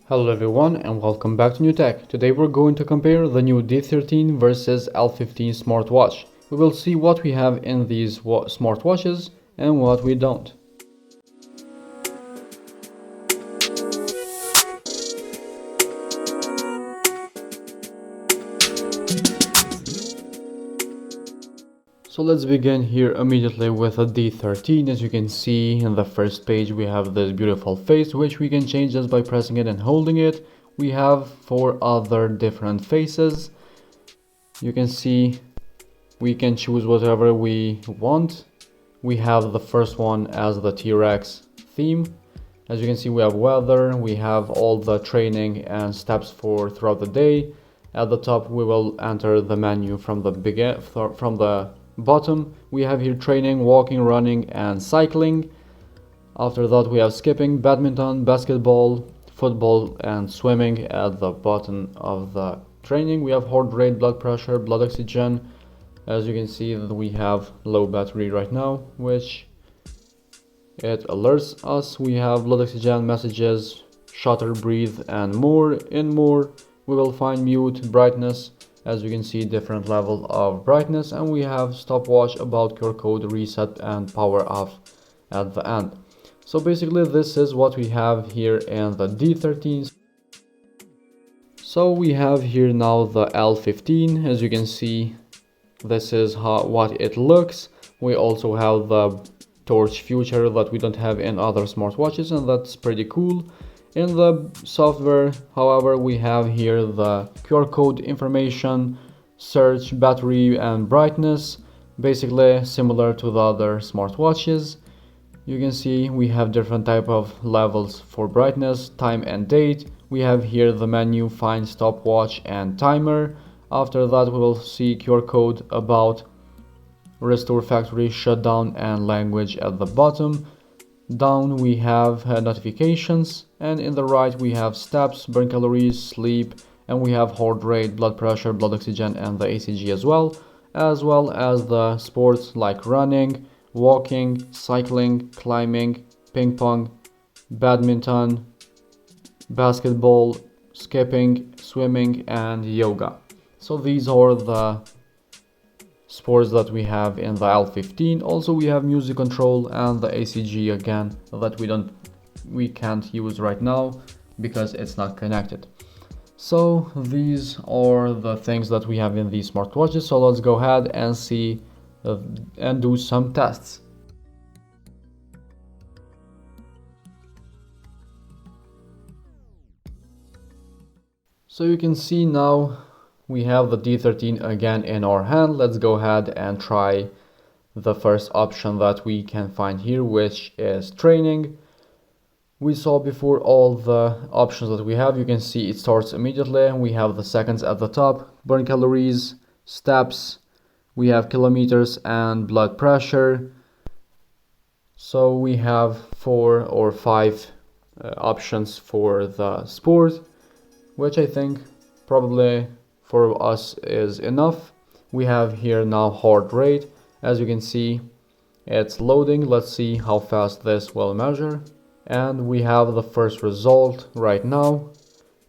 Hello everyone and welcome back to New Tech. Today we're going to compare the new D13 versus L15 smartwatch. We will see what we have in these smartwatches and what we don't. So let's begin here immediately with a D13. As you can see in the first page we have this beautiful face, which we can change just by pressing it and holding it. We have 4 other different faces. You can see we can choose whatever we want. We have the first one as the T-Rex theme. As you can see, we have weather, we have all the training and steps for throughout the day. At the top we will enter the menu from the bottom. We have here training, walking, running and cycling. After that we have skipping, badminton, basketball, football and swimming. At the bottom of the training we have heart rate, blood pressure, blood oxygen. As you can see, we have low battery right now, which it alerts us. We have blood oxygen, messages, shutter, breathe and more. In more we will find mute, brightness. As you can see, different level of brightness, and we have stopwatch, about QR code, reset and power off at the end. So basically this is what we have here in the D13. So we have here now the L15. As you can see, this is what it looks. We also have the torch feature that we don't have in other smartwatches, and that's pretty cool. In the software, however, we have here the QR code information, search, battery and brightness, basically similar to the other smartwatches. You can see we have different type of levels for brightness, time and date. We have here the menu, find, stopwatch and timer. After that we will see QR code, about, restore factory, shutdown and language at the bottom. Down we have notifications, and in the right we have steps, burn calories, sleep, and we have heart rate, blood pressure, blood oxygen and the ECG as well as the sports like running, walking, cycling, climbing, ping pong, badminton, basketball, skipping, swimming and yoga. So these are the sports that we have in the L15. Also we have music control and the ECG again that we can't use right now because it's not connected. So these are the things that we have in these smartwatches. So let's go ahead and see and do some tests. So you can see now we have the D13 again in our hand. Let's go ahead and try the first option that we can find here, which is training. We saw before all the options that we have. You can see it starts immediately. We have the seconds at the top, burn calories, steps, we have kilometers and blood pressure. So we have 4 or 5 options for the sport, which I think probably for us is enough. We have here now heart rate. As you can see, it's loading. Let's see how fast this will measure. And we have the first result right now.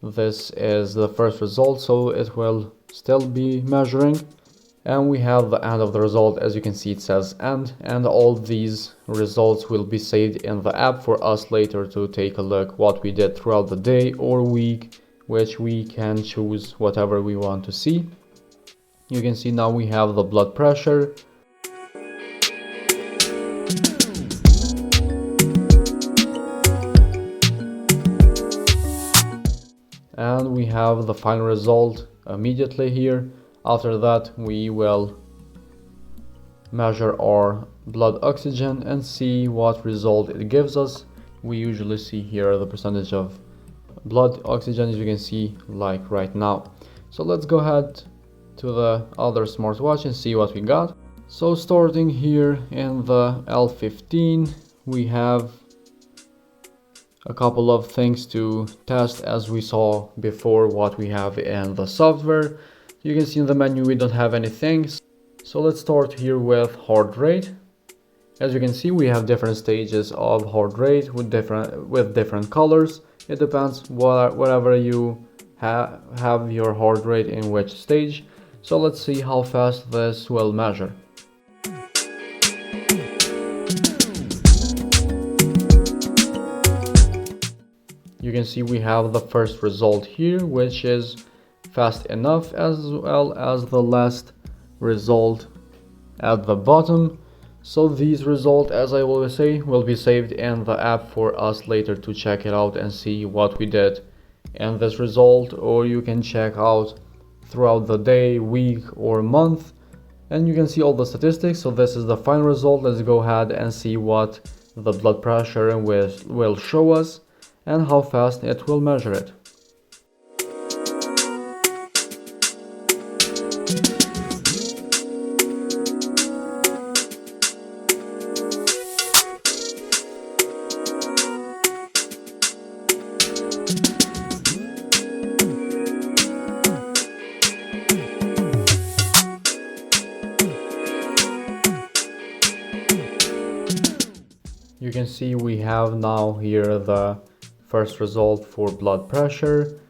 This is the first result, so it will still be measuring. And we have the end of the result. As you can see, it says end, and all these results will be saved in the app for us later to take a look what we did throughout the day or week, which we can choose whatever we want to see. You can see now we have the blood pressure. And we have the final result immediately here. After that we will measure our blood oxygen and see what result it gives us. We usually see here the percentage of blood oxygen, as you can see, like right now. So let's go ahead to the other smartwatch and see what we got. So starting here in the L15, we have a couple of things to test, as we saw before what we have in the software. You can see in the menu we don't have anything. So let's start here with heart rate. As you can see, we have different stages of heart rate with different colors. It depends whatever you have your heart rate in which stage. So let's see how fast this will measure. You can see we have the first result here, which is fast enough, as well as the last result at the bottom. So these results, as I always say, will be saved in the app for us later to check it out and see what we did in this result, or you can check out throughout the day, week, or month, and you can see all the statistics. So this is the final result. Let's go ahead and see what the blood pressure will show us and how fast it will measure it. You can see we have now here the first result for blood pressure,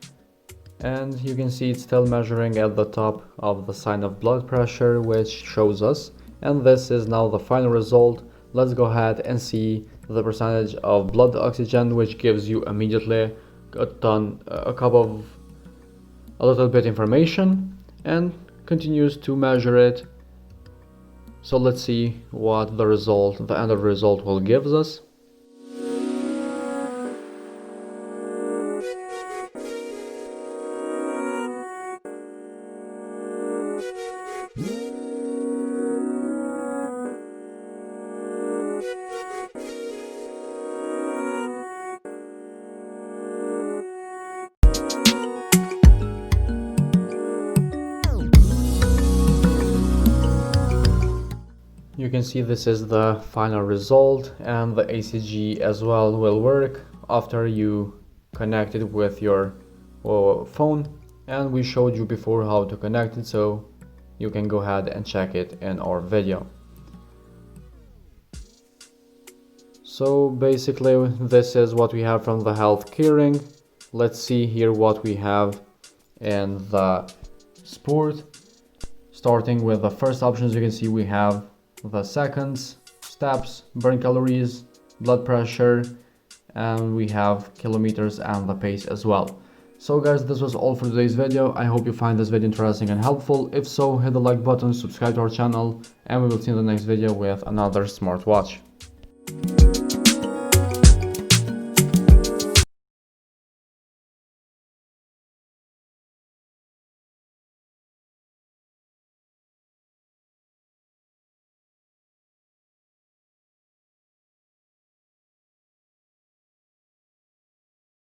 and you can see it's still measuring at the top of the sign of blood pressure, which shows us, and this is now the final result. Let's go ahead and see the percentage of blood oxygen, which gives you immediately a little bit information, and continues to measure it. So let's see what the end of the result will give us. You can see this is the final result, and the ACG as well will work after you connect it with your phone, and we showed you before how to connect it, so you can go ahead and check it in our video. So basically this is what we have from the health keyring. Let's see here what we have in the sport. Starting with the first options, you can see we have the seconds, steps, burn calories, blood pressure, and we have kilometers and the pace as well. So guys, this was all for today's video. I hope you find this video interesting and helpful. If so, hit the like button, subscribe to our channel, and we will see you in the next video with another smartwatch.